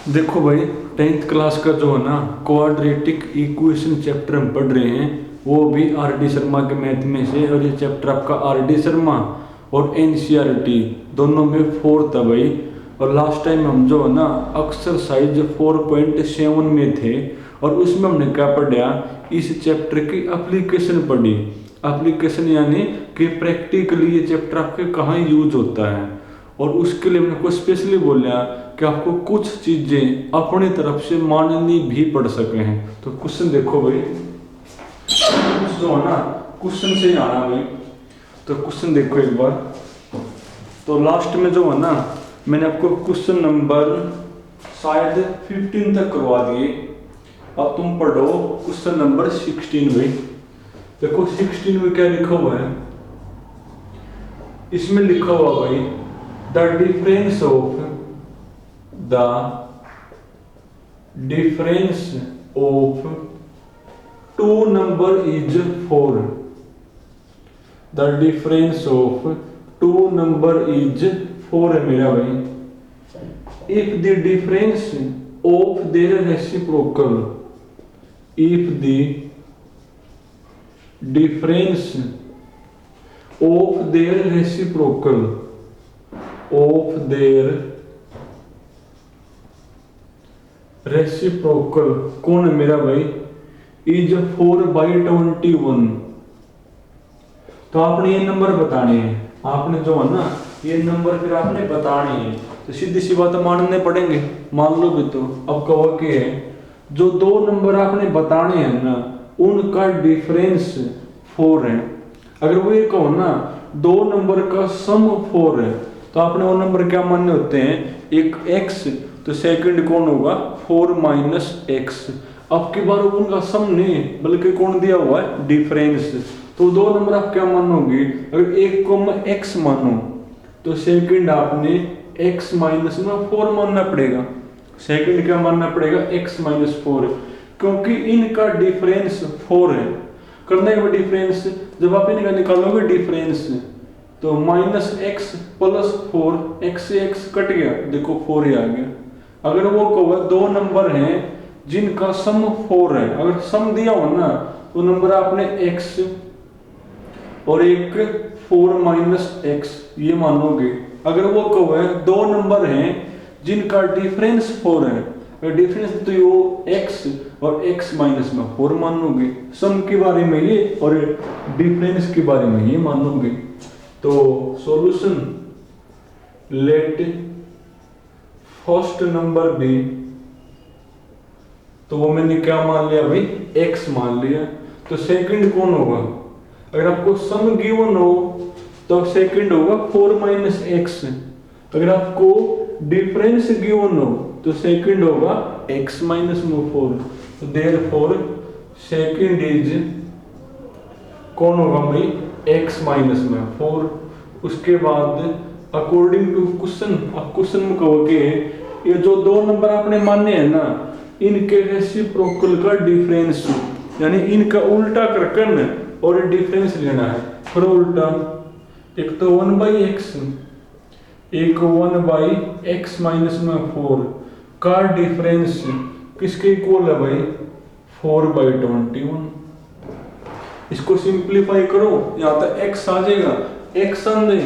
देखो भाई, 10th class का जो है ना क्वाड्रेटिक इक्वेशन चैप्टर हम पढ़ रहे हैं, वो भी आर डी शर्मा के मैथ में से। और ये चैप्टर आपका आर डी शर्मा और एनसीईआरटी दोनों में 4 था भाई। और लास्ट टाइम हम जो है ना एक्सरसाइज 4.7 में थे, और उसमें हमने क्या पढ़ा, इस चैप्टर की एप्लीकेशन पढ़ी। एप्लीकेशन यानी कि प्रैक्टिकली ये चैप्टर आपके कहाँ यूज होता है। और उसके लिए मैंने को स्पेशली बोला कि आपको कुछ चीजें अपनी तरफ से माननी भी पड़ सके हैं। तो क्वेश्चन देखो भाई, कुछ जो है ना क्वेश्चन से ही आना भाई। तो क्वेश्चन देखो एक बार। तो लास्ट में जो है ना मैंने आपको क्वेश्चन नंबर शायद 15 तक करवा दिए। अब तुम पढ़ो क्वेश्चन नंबर 16 भाई। देखो 16 में क्या लिखा हुआ है, इसमें लिखा हुआ भाई the difference of two number is 4। The difference of two number is 4 है मेरा भाई। If the difference of their reciprocal, if the difference of their reciprocal, of their reciprocal कौन है मेरा भाई, इज 4/21। तो आपने ये नंबर बताने हैं, आपने जो है ना ये नंबर फिर आपने बताने हैं। तो सीधी सी बात मानने पड़ेंगे, मान लो भी। तो अब कहो कि जो 2 नंबर आपने बताने हैं ना उनका डिफरेंस 4 है। अगर वो ये कहो ना 2 नंबर का सम 4 है, तो आपने वो नंबर क्या मानने होते हैं, एक x, तो सेकंड कौन होगा 4 - x। अब की बार उनका सम नहीं बल्कि कौन दिया हुआ है, डिफरेंस। तो 2 नंबर आप क्या मानोगे, अगर एक को मैं x मानो तो सेकंड आपने x माइनस में 4 मानना पड़ेगा। सेकंड क्या मानना पड़ेगा, x - 4, क्योंकि इनका डिफरेंस 4 है। करने का डिफरेंस जब आप इनका निकालोगे डिफरेंस, तो -x + 4, x से x कट गया, देखो 4 ही आ गया। अगर वो कहो 2 नंबर हैं जिनका सम 4 है, अगर सम दिया हो ना तो नंबर आपने x और एक 4 - x ये मानोगे। अगर वो कहो 2 नंबर हैं जिनका डिफरेंस 4 है, अगर डिफरेंस तो वो x और x माइनस में 4 मानोगे। सम के बारे में ये और डिफरेंस के बारे में ये मानोगे। तो solution, let first number B, तो वो मैंने क्या मान लिया भाई, x मान लिया। तो सेकंड कौन होगा, अगर आपको सम गिवन हो तो सेकंड होगा 4 - x। अगर आपको डिफरेंस गिवन हो तो सेकंड होगा x - 4। तो देयरफॉर सेकंड इज कौन होगा भाई, x - 4। उसके बाद अकॉर्डिंग टू क्वेश्चन, अब क्वेश्चन में कहोगे ये जो 2 नंबर आपने माने हैं ना इनके रेसिप्रोकल का डिफरेंस, यानी इनका उल्टा करके और डिफरेंस लेना है। फिर उल्टा, एक तो 1/x, एक 1/x - 4 का डिफरेंस किसके इक्वल है भाई, 4/21। इसको सिंप्लीफाई करो, यहाँ तक x आ जाएगा, x आने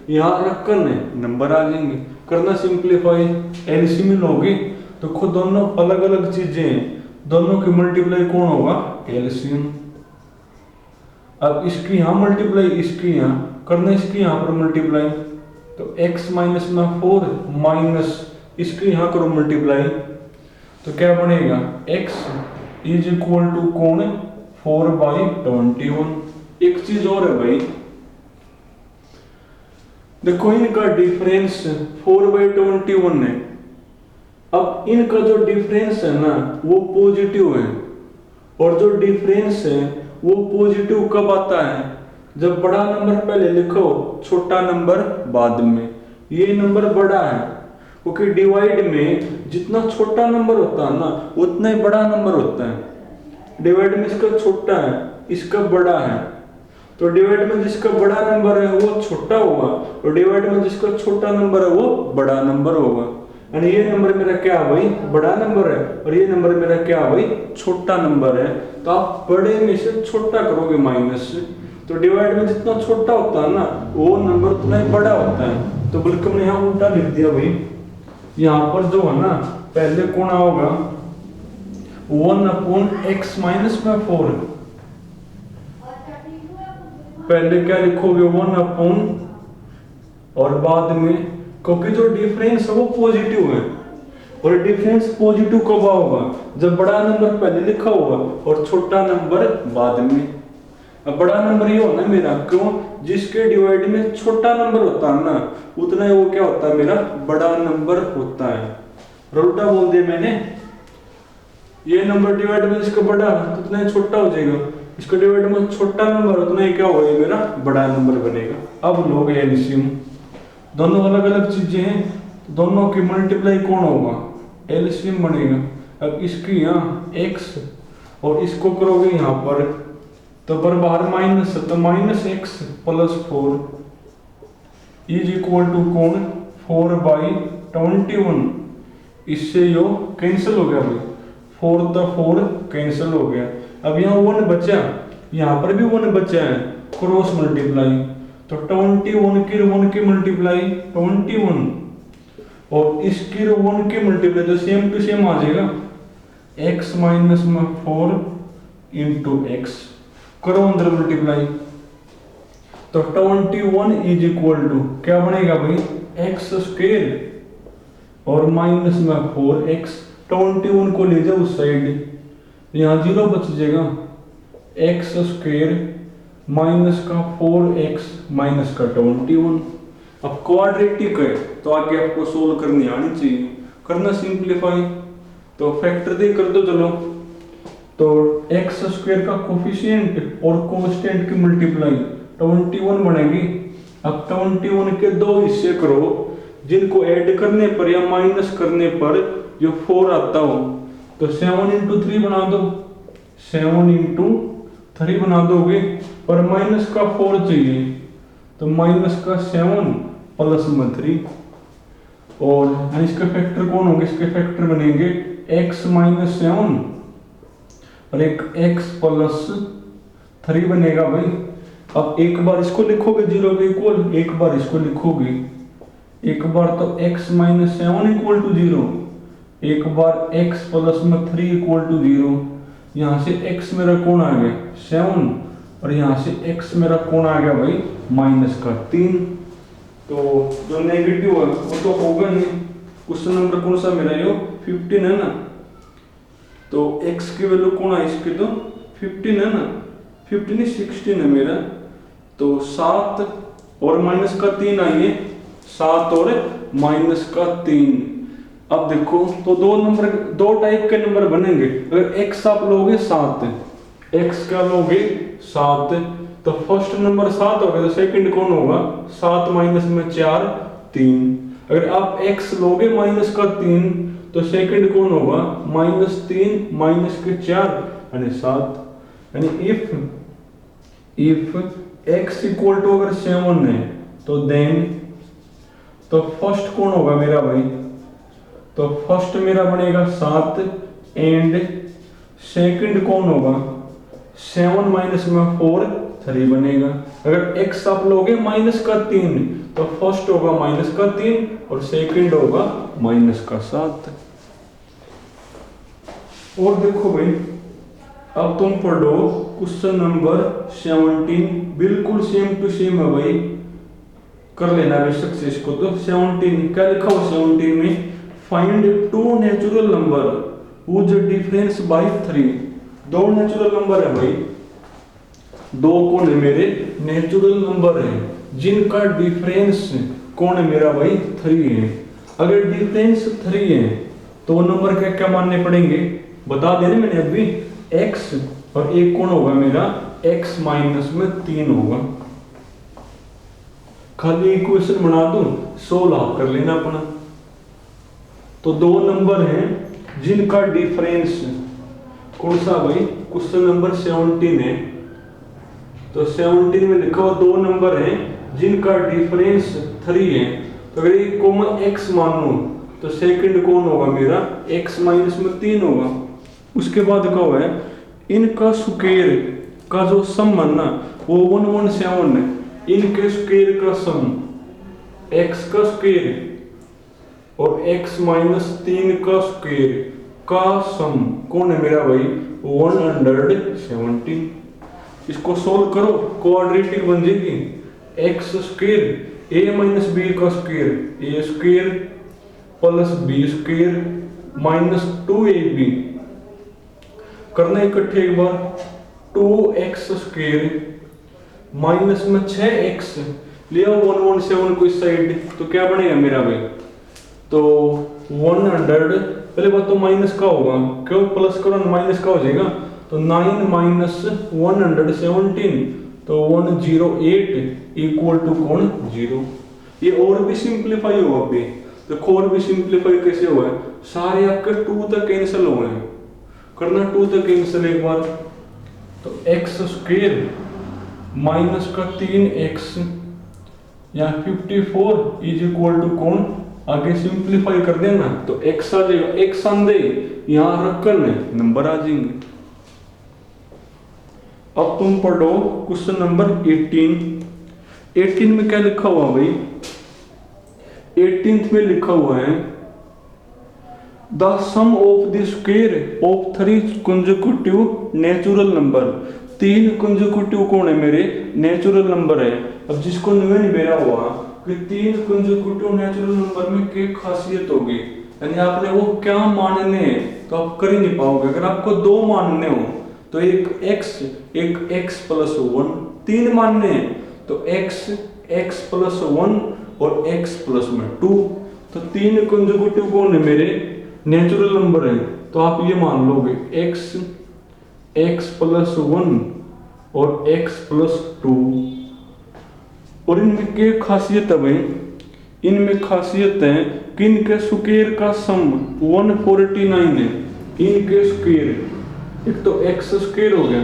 यहाँ रखकर नंबर आ जाएंगे। करना सिंप्लीफाई, एलसीएम लोगे तो खुद दोनों अलग अलग चीजें हैं, दोनों की मल्टीप्लाई कौन होगा, एलसीएम। अब इसकी यहाँ मल्टीप्लाई, इसकी यहाँ करना, इसकी यहाँ पर मल्टीप्लाई, तो x - 4 माइनस इसकी यहाँ करो मल्टीप्लाई, तो क्या बनेगा, x = कौन, 4/21। एक चीज और है भाई, देखो इनका डिफरेंस 4/21 है। अब इनका जो डिफरेंस है ना वो पॉजिटिव है, और जो डिफरेंस है वो पॉजिटिव कब आता है, जब बड़ा नंबर पहले लिखो छोटा नंबर बाद में। ये नंबर बड़ा है क्योंकि डिवाइड में जितना छोटा नंबर होता है ना उतना ही बड़ा नंबर होता है। डिवाइड में इसका छोटा है, इसका बड़ा है, तो डिवाइड में जिसका बड़ा नंबर है वो छोटा होगा, और डिवाइड में जिसका छोटा नंबर है वो बड़ा नंबर होगा। और ये नंबर मेरा क्या है भाई, बड़ा नंबर है, और ये नंबर मेरा क्या है भाई, छोटा नंबर है। तो आप बड़े में से छोटा करोगे माइनस, तो डिवाइड में जितना छोटा होता है ना वो नंबर उतना ही बड़ा होता है। तो बल्कि हमने यहाँ उल्टा लिख दिया भाई, यहाँ पर जो है ना पहले कौन होगा 1/x माइनस में 4, पहले क्या लिखोगे 1 और बाद में, क्योंकि जो डिफरेंस है वो पॉजिटिव है, और डिफरेंस पॉजिटिव कब होगा, जब बड़ा नंबर पहले लिखा होगा और छोटा नंबर बाद में। अब बड़ा नंबर ये होना मेरा, क्यों, जिसके डिवाइड में छोटा नंबर होता है ना उतना ही वो क्या होता है मेरा बड़ा नंबर होता है। उल्टा बोल दिया मैंने, ये नंबर डिवाइड में इसका बड़ा तो उतना ही छोटा हो जाएगा, इसका डिवाइड में छोटा नंबर उतना ही क्या होगा मेरा बड़ा नंबर बनेगा। अब लोग एलसीएम, दोनों अलग अलग चीजें हैं, दोनों की मल्टीप्लाई कौन होगा, एलसीएम बनेगा। अब इसकी यहाँ x और इसको करोगे यहाँ पर, तो पर बाहर माइनस है तो -x + 4 इज इक्वल टू कौन 4/21। इससे यो कैंसिल हो गया भाई, 4 तो 4 कैंसिल हो गया। अब यहाँ 1 बचा, यहाँ पर भी 1 बचा है, क्रॉस मल्टीप्लाई, तो 21 की 1 की मल्टीप्लाई 21 और इसकी 1 की मल्टीप्लाई तो सेम टू सेम आ जाएगा, x माइनस में 4 इंटू x, करो अंदर मल्टीप्लाई, तो 21 इज इक्वल टू क्या बनेगा भाई x² और माइनस में 4x, 21 को ले जाओ उस साइड, यहाँ 0 बच जाएगा, x² माइनस का 4x माइनस का 21। अब क्वाड्रेटिक है तो आगे आपको सोल्व करनी आनी चाहिए, करना सिंप्लीफाई, तो फैक्टर दे कर दो चलो, तो x² का कोफिशिएंट और कांस्टेंट की मल्टीप्लाई 21 बनेगी। अब 21 के दो हिस्से करो जिनको ऐड करने पर या माइनस करने पर जो 4 आता हो, तो 7 × 3 बना दो, 7 × 3 बना दोगे, पर माइनस का 4 चाहिए तो माइनस का 7 प्लस में 3, और इसके फैक्टर कौन होंगे, इसके फैक्टर बनेंगे x माइनस 7 और एक x प्लस 3 बनेगा भाई। अब एक बार इसको लिखोगे 0 के इक्वल, एक बार इसको लिखोगे, एक बार तो x माइनस 7 इक्वल टू 0, एक बार x प्लस में 3 इक्वल टू 0, यहाँ से x मेरा कौन आ गया 7 और यहाँ से x मेरा कौन आ गया भाई माइनस का 3। तो जो नेगेटिव है वो तो होगा नहीं, क्वेश्चन नंबर कौन सा मेरा ये 15 है ना, तो x की वैल्यू कौन है इसकी, तो 15 है ना, 15 16 है मेरा, तो 7 और माइनस का 3 आइए, 7 और माइनस का 3। अब देखो तो दो नंबर, दो टाइप के नंबर बनेंगे, अगर x आप लोगे 7, x क्या लोगे 7, तो फर्स्ट नंबर 7 होगा, तो सेकंड कौन होगा 7 माइनस में 4 3। अगर आप x लोगे माइनस का 3 तो सेकंड कौन होगा -3 माइनस के 4 यानी 7। यानी इफ x इक्वल टू अगर 7 है तो देन, तो फर्स्ट कौन होगा मेरा भाई, तो फर्स्ट मेरा बनेगा 7 एंड सेकंड कौन होगा 7 माइनस में 4 3 बनेगा। अगर x आप लोगे माइनस का 3 तो फर्स्ट होगा माइनस का 3 और सेकंड होगा माइनस का 7। और देखो भाई अब तुम पढ़ो क्वेश्चन नंबर 17, बिल्कुल सेम टू सेम है भाई, कर लेना बेशक से इसको। तो 17 क्या लिखा हो 17 में, find 2 natural number whose difference by 3। 2 natural number है भाई, 2 कौन है मेरे नेचुरल नंबर है जिनका डिफरेंस कौन है मेरा भाई 3 है। अगर डिफरेंस 3 है तो नंबर क्या क्या मानने पड़ेंगे बता देने मैंने अभी, x और एक कौन होगा मेरा x माइनस में 3 होगा। खाली इक्वेशन बना दूं, सोल्व आप कर लेना अपना। तो 2 नंबर हैं जिनका डिफरेंस कौन सा भाई, क्वेश्चन नंबर 17 है, तो 17 में लिखा हुआ 2 नंबर हैं जिनका डिफरेंस 3 है। तो अगर एक कॉमन x मान लो तो सेकंड कौन होगा मेरा, x माइनस में 3 होगा। उसके बाद क्या हुआ है, इनका स्क्वायर का जो सम है ना वो 117 है। इनके स्क्वायर का सम x का स्क्वायर और x माइनस 3 का स्क्वायर का सम कौन है मेरा भाई, 117। इसको सोल्व करो, क्वाड्रेटिक बन जाएगी। x square a minus b का square, a square plus b square minus 2ab करना इकट्ठे एक बार, 2x स्क्वायर माइनस में 6x ले आओ 117 को इस साइड, तो क्या बनेगा मेरा भाई, तो 100। पहले बात तो माइनस का होगा, क्यों प्लस करो माइनस का हो जाएगा, तो 9 माइनस 117 तो 108 इक्वल टू कौन 0। ये और भी सिंप्लीफाई हुआ अभी, देखो और भी सिंप्लीफाई कैसे हुआ है, सारे आपके 2 तक कैंसिल हुए हैं, करना 2 तक कैंसिल एक बार, तो x स्क्वायर माइनस का 3x या 54 इज इक्वल टू कौन, आगे सिंप्लीफाई कर देना तो x आ जाएगा, x आंदे यहां रखकर नंबर आ जाएंगे। अब तुम पढ़ो क्वेश्चन नंबर 18 में क्या लिखा हुआ भाई, 18th में लिखा हुआ है the sum of the square of 3 consecutive natural number. 3 consecutive कौन है मेरे, नेचुरल नंबर है। अब जिसको नहीं बेरा हुआ कि 3 कंसेक्यूटिव नेचुरल नंबर में क्या खासियत होगी, यानी आपने वो क्या मानने हैं तो आप कर ही नहीं पाओगे। अगर आपको 2 मानने हो तो एक x प्लस 1, 3 मानने हैं तो x प्लस 1 और x प्लस में 2। तो 3 कंसेक्यूटिव कौन है मेरे, नेचुरल नंबर है, तो आप ये मान लोगे x प्लस 1 और x प्लस 2। और इनमें क्या खासियत है भाई, इनमें खासियत है कि इनके स्क्वायर का सम 149 है। इनके स्क्वायर एक तो x स्क्वायर हो गया,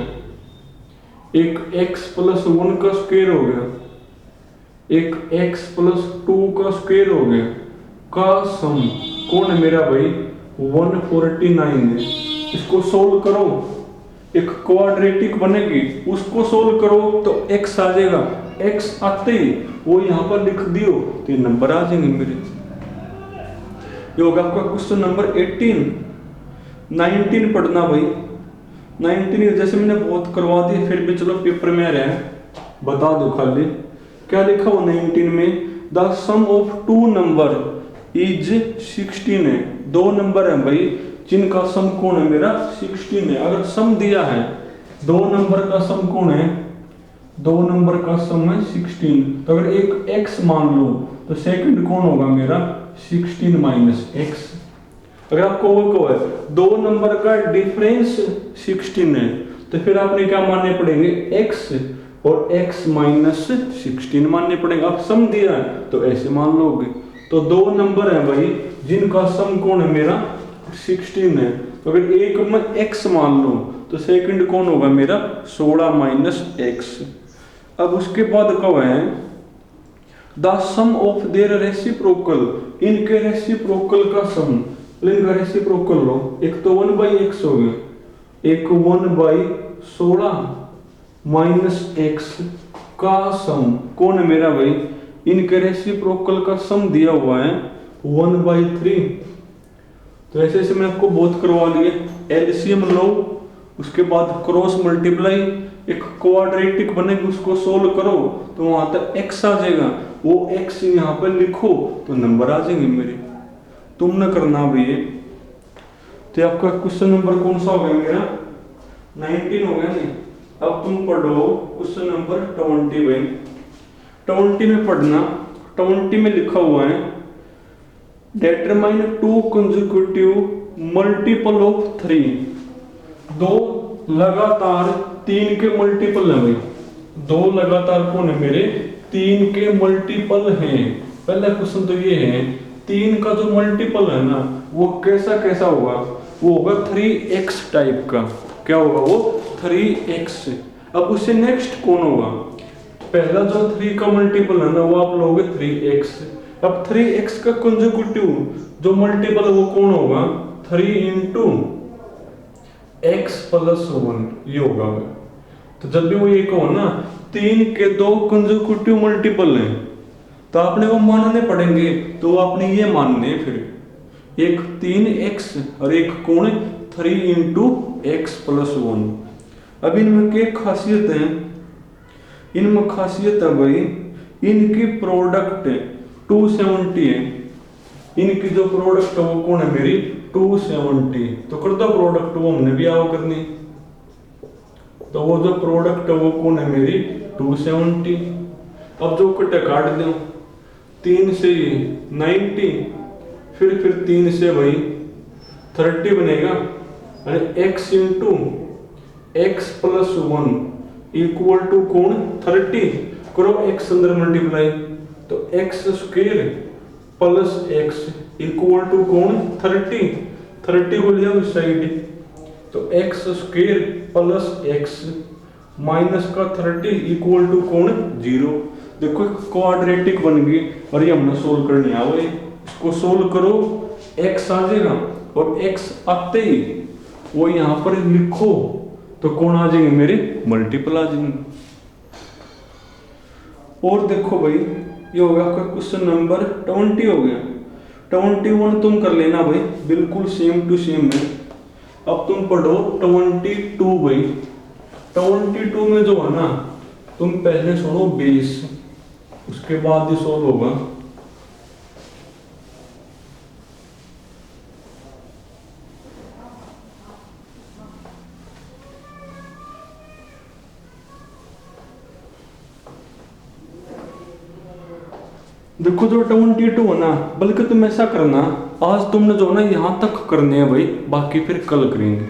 एक x प्लस 1 का स्क्वायर हो गया, एक x प्लस 2 का स्क्वायर हो गया, का सम कौन है मेरा भाई 149 है। इसको सोल्व करो, एक क्वाड्रेटिक बनेगी, उसको सोल्व करो तो x आ जाएगा, x आते ही वो यहां पर लिख दियो तो ये नंबर आ जाएंगे मेरे। ये होगा आपका क्वेश्चन नंबर 19 पढ़ना भाई। 19 जैसे मैंने बहुत करवा दी, फिर भी चलो पेपर में आ रहा है, बता दो खाली क्या लिखा हो 19 में, the sum of 2 number is 16 है। 2 नंबर है भाई जिनका सम कौन है मेरा 16 है। अगर सम दिया है 2 नंबर का सम कौन है, 2 नंबर का सम है 16, तो अगर एक x मान लो तो सेकंड कौन होगा मेरा 16 माइनस x। अगर आपको वो कहो है 2 नंबर का डिफरेंस 16 है तो फिर आपने क्या मानने पड़ेंगे, x और x माइनस 16 मानने पड़ेंगे। आप सम दिया है तो ऐसे मान लोगे। तो 2 नंबर है भाई जिनका सम कौन है मेरा 16 है, तो अगर एक में x मान लो तो सेकंड कौन होगा मेरा 16 माइनस x। अब उसके बाद कब है the sum of their reciprocal, इनके रेसिप्रोकल का सम, इनका रेसिप्रोकल लो, एक तो 1/x हो गया, एक 1/16 माइनस x का सम कौन है मेरा भाई, इनके रेसिप्रोकल का सम दिया हुआ है 1/3। तो ऐसे ऐसे मैंने आपको बहुत करवा लिए, एलसीएम लो, उसके बाद क्रॉस मल्टीप्लाई, एक क्वाड्रेटिक बनेगी उसको सोल्व करो तो वहां तक x आ जाएगा, वो x यहाँ पर लिखो तो नंबर आ जाएंगे मेरे। तुम न करना भैया। तो आपका क्वेश्चन नंबर कौन सा हो गया मेरा 19 हो गया नहीं। अब तुम पढ़ो क्वेश्चन नंबर 20 भाई। 20 में पढ़ना, 20 में लिखा हुआ है डिटरमाइन 2 कंसेक्यूटिव मल्टीपल ऑफ 3। 2 लगातार 3 के मल्टीपल है भाई, 2 लगातार कौन है मेरे 3 के मल्टीपल हैं। पहला क्वेश्चन तो ये है 3 का जो मल्टीपल है ना वो कैसा कैसा होगा, वो होगा 3x टाइप का। क्या होगा वो 3x। अब उससे नेक्स्ट कौन होगा, पहला जो 3 का मल्टीपल है ना वो आप लोगे 3x, अब 3x का कंसेक्यूटिव जो मल्टीपल वो कौन होगा, 3 इंटू एक्स प्लस 1 ये होगा। तो जब भी वो ये कहो ना 3 के 2 कंसेक्यूटिव मल्टीपल हैं तो आपने वो मानने पड़ेंगे, तो आपने ये मानने फिर एक 3x और एक कौन 3 इंटू एक्स प्लस 1। अब इनमें क्या खासियत है, इनमें खासियत है भाई इनकी प्रोडक्ट 270 है, इनकी जो प्रोडक्ट है वो कौन है मेरी 270। तो कर दो प्रोडक्ट, वो हमने भी आओ करनी, तो वो जो प्रोडक्ट है वो कौन है मेरी 270। अब जो कटे काट दो 3 से 90, फिर 3 से भाई 30 बनेगा, x into x plus 1 equal to कौन 30, करो x अंदर मल्टीप्लाई, तो x square plus x equal to कौन 30 को लिया उस साइड, तो x square plus x minus का 30 इक्वल टू कौन 0। देखो क्वाड्रेटिक बन गई और ये हमने सोल्व करनी है, वो इसको सोल्व करो x आ जाएगा और x आते ही वो यहां पर लिखो तो कौन आ जाएंगे मेरे मल्टीपल आ जाएंगे। और देखो भाई ये हो गया आपका क्वेश्चन नंबर 20 हो गया। 21 तुम कर लेना भाई, बिल्कुल सेम टू सेम है। अब तुम पढ़ो 22 भाई। 22 में जो है ना तुम पहले सुनो बेस, उसके बाद ही सोल्व होगा। देखो जो 22 है ना, बल्कि तुम ऐसा करना आज तुमने जो ना यहां तक करने हैं भाई, बाकी फिर कल करेंगे।